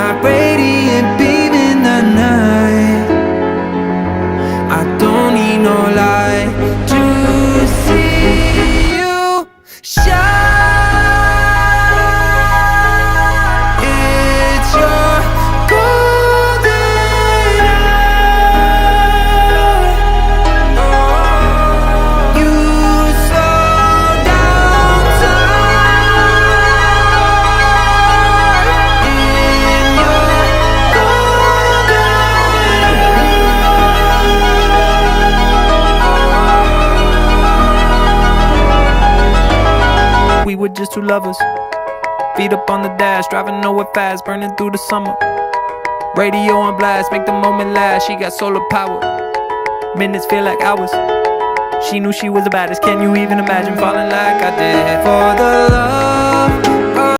my radiant beam in the night. I don't need no light to see you shine. It's your golden hour. You slow down time in your golden hour. We were just two lovers, feet up on the dash, driving nowhere fast, burning through the summer. Radio on blast, make the moment last. She got solar power, minutes feel like hours. She knew she was the baddest. Can you even imagine falling like I did? For the love